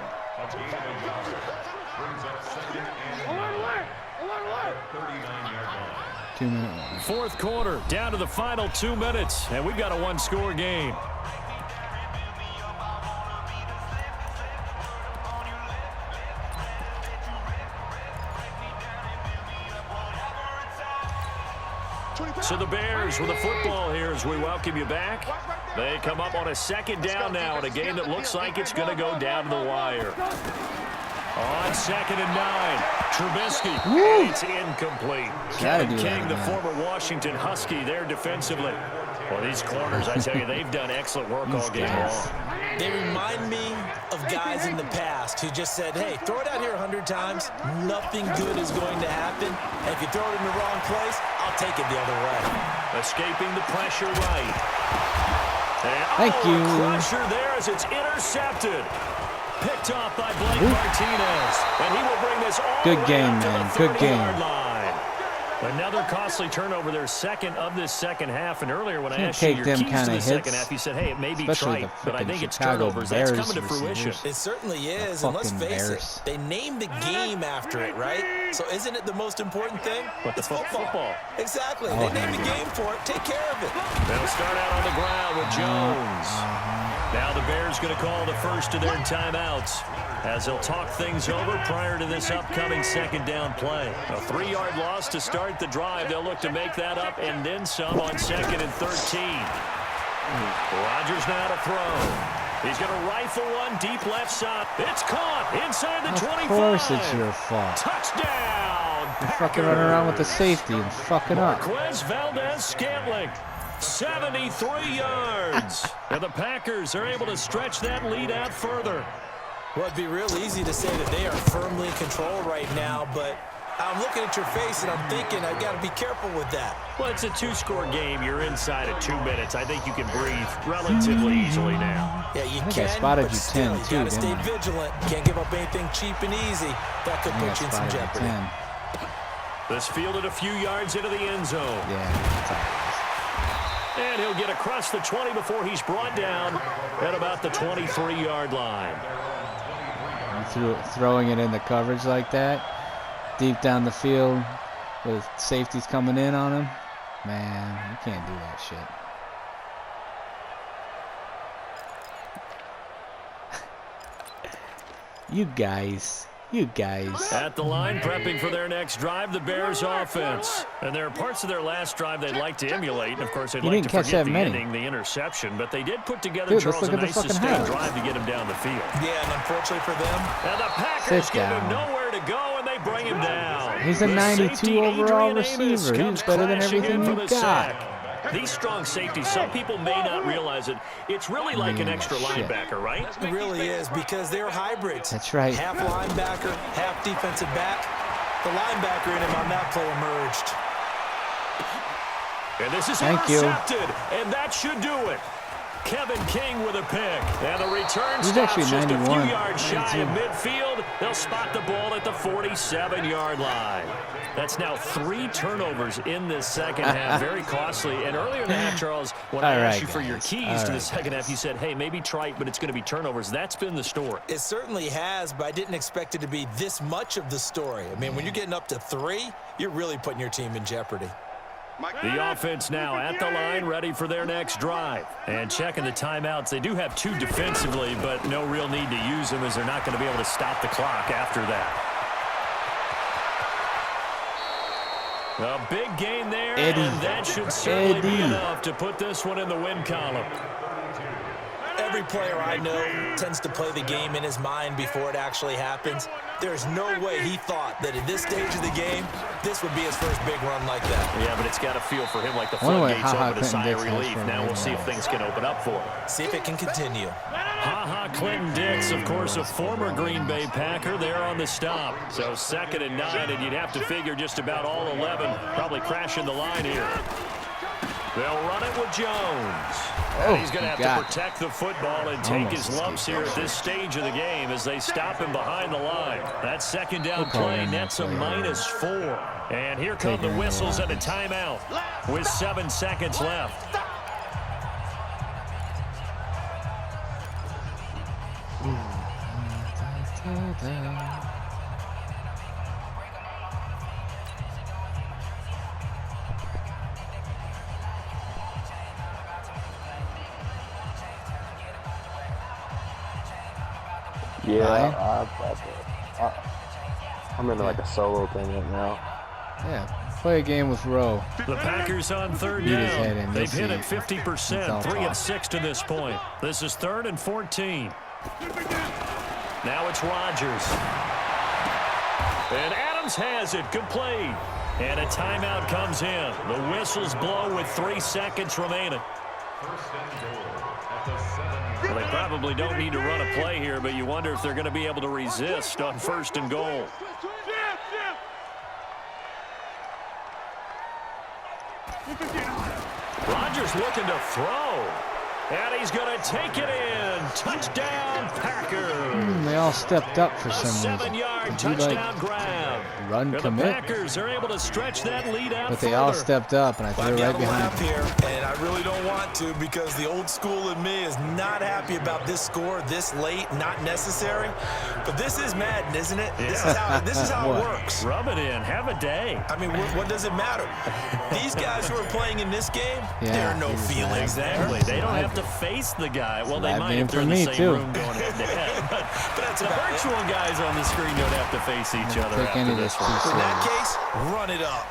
Speaker 2: 2-minute warning.
Speaker 3: 4th quarter, down to the final 2 minutes, and we've got a 1-score game. So the Bears with the football here as we welcome you back. They come up on a 2nd down now in a game that looks like it's going to go down to the wire. On 2nd and 9, Trubisky, and it's incomplete. Kevin King, the former Washington Husky, there defensively. Well, these corners, I tell you, they've done excellent work all game long.
Speaker 4: They remind me of guys in the past who just said, hey, throw it out here 100 times, nothing good is going to happen. And if you throw it in the wrong place, I'll take it the other way.
Speaker 3: Escaping the pressure right. And,
Speaker 2: Thank you.
Speaker 3: Pressure there as it's intercepted. Picked off by Blake Martinez. And he will bring this all
Speaker 2: Good
Speaker 3: the way
Speaker 2: game,
Speaker 3: up to
Speaker 2: man.
Speaker 3: the
Speaker 2: Good
Speaker 3: 30-yard
Speaker 2: game.
Speaker 3: line. Another costly turnover, their 2nd of this second half. And earlier when I
Speaker 2: Can't
Speaker 3: asked you
Speaker 2: take
Speaker 3: your
Speaker 2: them
Speaker 3: keys to
Speaker 2: kinda
Speaker 3: the second
Speaker 2: hits,
Speaker 3: half, you said, hey, it may be
Speaker 2: especially
Speaker 3: trite,
Speaker 2: the
Speaker 3: but I
Speaker 2: frickin'
Speaker 3: think it's
Speaker 2: Chicago
Speaker 3: turnovers. That's
Speaker 2: Bears
Speaker 3: coming to fruition.
Speaker 2: receivers.
Speaker 4: It certainly is, and let's
Speaker 2: Fucking
Speaker 4: face
Speaker 2: Bears.
Speaker 4: it, they named the game after it, right? So isn't it the most important thing? It's football. Exactly. They named the game for it. Take care of it.
Speaker 3: They'll start out on the ground with Jones. Now the Bears going to call the first of their timeouts as they'll talk things over prior to this upcoming 2nd down play. A 3-yard loss to start the drive. They'll look to make that up and then some on 2nd and 13. Rodgers now to throw. He's going to rifle one deep left side. It's caught inside the 25.
Speaker 2: Of course it's your fault.
Speaker 3: Touchdown.
Speaker 2: You're fucking running around with the safety and fucking up.
Speaker 3: Marquez Valdez-Scantling, 73 yards. And the Packers are able to stretch that lead out further.
Speaker 4: Well, it'd be real easy to say that they are firmly in control right now, but I'm looking at your face and I'm thinking I've got to be careful with that.
Speaker 3: Well, it's a 2-score game. You're inside of 2 minutes. I think you can breathe relatively easily now.
Speaker 4: Yeah, you
Speaker 2: I think
Speaker 4: can,
Speaker 2: I spotted
Speaker 4: but
Speaker 2: you
Speaker 4: still,
Speaker 2: 10
Speaker 4: you
Speaker 2: too,
Speaker 4: got to stay
Speaker 2: didn't I?
Speaker 4: vigilant. Can't give up anything cheap and easy. That could
Speaker 2: I think
Speaker 4: put you in
Speaker 2: I
Speaker 4: some
Speaker 2: spotted you
Speaker 4: jeopardy.
Speaker 2: 10.
Speaker 3: This fielded a few yards into the end zone.
Speaker 2: Yeah, that's all it
Speaker 3: And he'll get across the 20 before he's brought down at about the 23-yard line.
Speaker 2: is. Throwing it in the coverage like that, deep down the field with safeties coming in on him. Man, you can't do that shit. You guys.
Speaker 3: At the line, prepping for their next drive, the Bears offense. And there are parts of their last drive they'd like to emulate. And, of course, they'd like to forget the ending, the interception. But they did put together, Charles, a nice sustained drive to get him down the field.
Speaker 4: Yeah, and unfortunately for them,
Speaker 3: and the Packers give him nowhere to go, and they bring him down.
Speaker 2: He's a 92 overall receiver. He's better than everything you got.
Speaker 3: These strong safeties, some people may not realize it. It's really like an extra linebacker, right?
Speaker 4: It really is, because they're hybrids.
Speaker 2: That's right.
Speaker 4: Half linebacker, half defensive back. The linebacker in him on that play emerged.
Speaker 3: And this is intercepted, and that should do it. Kevin King with a pick. And the return
Speaker 2: He's
Speaker 3: stops
Speaker 2: actually
Speaker 3: just a
Speaker 2: 91.
Speaker 3: few yards shy of midfield. They'll spot the ball at the 47-yard line. That's now 3 turnovers in this second half. Very costly. And earlier in the half, Charles, when I asked you for your keys to the second half, you said, hey, maybe try it, but it's going to be turnovers. That's been the story.
Speaker 4: It certainly has, but I didn't expect it to be this much of the story. I mean, when you're getting up to 3, you're really putting your team in jeopardy.
Speaker 3: The offense now at the line, ready for their next drive. And checking the timeouts. They do have 2 defensively, but no real need to use them as they're not going to be able to stop the clock after that. A big gain there, and that should certainly be enough to put this one in the win column.
Speaker 4: Every player I know tends to play the game in his mind before it actually happens. There's no way he thought that at this stage of the game, this would be his first big run like that.
Speaker 3: Yeah, but it's got to feel for him like the floodgates open, a sigh of relief. Now we'll see if things can open up for him.
Speaker 4: See if it can continue.
Speaker 3: Clinton Dix, of course, a former Green Bay Packer, there on the stop. So 2nd and 9, and you'd have to figure just about all 11 probably crashing the line here. They'll run it with Jones. And he's going to have to protect the football and take his lumps here at this stage of the game as they stop him behind the line. That 2nd down play nets a -4. And here come the whistles and a timeout with 7 seconds left.
Speaker 1: Yeah, I'm in like a solo thing right now.
Speaker 2: Yeah, play a game with Rowe.
Speaker 3: The Packers on 3rd down. They've hit it 50%, 3 of 6 to this point. This is 3rd and 14. Now it's Rodgers. And Adams has it, complete. And a timeout comes in. The whistles blow with 3 seconds remaining. Well, they probably don't need to run a play here, but you wonder if they're going to be able to resist on 1st and goal. Rodgers looking to throw. And he's going to take it in. Touchdown, Packers.
Speaker 2: They all stepped up for some reason.
Speaker 3: 7-yard touchdown grab.
Speaker 2: Run
Speaker 3: the
Speaker 2: commit.
Speaker 3: Packers are able to stretch that lead out
Speaker 2: But they all stepped up, and I threw right behind them.
Speaker 4: Here, and I really don't want to because the old school in me is not happy about this score this late, not necessary. But this is Madden, isn't it?
Speaker 3: Yeah.
Speaker 4: This is how it works.
Speaker 3: Rub it in. Have a day.
Speaker 4: I mean, what does it matter? These guys who are playing in this game, there are no feelings.
Speaker 3: Exactly. They don't have to face the guy. Well, they might if they're in the same room going head-to-head. But the virtual guys on the screen don't have to face each other after this one.
Speaker 4: In that case, run it up.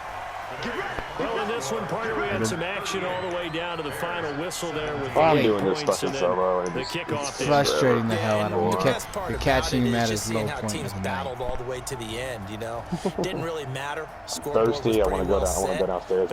Speaker 3: Well, in this one, Parker, we had some action all the way down to the final whistle there with
Speaker 1: I'm
Speaker 3: 8
Speaker 1: doing this
Speaker 3: points,
Speaker 1: fucking
Speaker 3: and
Speaker 1: solo.
Speaker 3: the kickoff.
Speaker 2: Frustrating the hell out of me. You're catching him at his low
Speaker 4: point. Teams battled all the way to the end, you know. Didn't really matter.
Speaker 1: Thirsty. I want to go down. I want to go downstairs.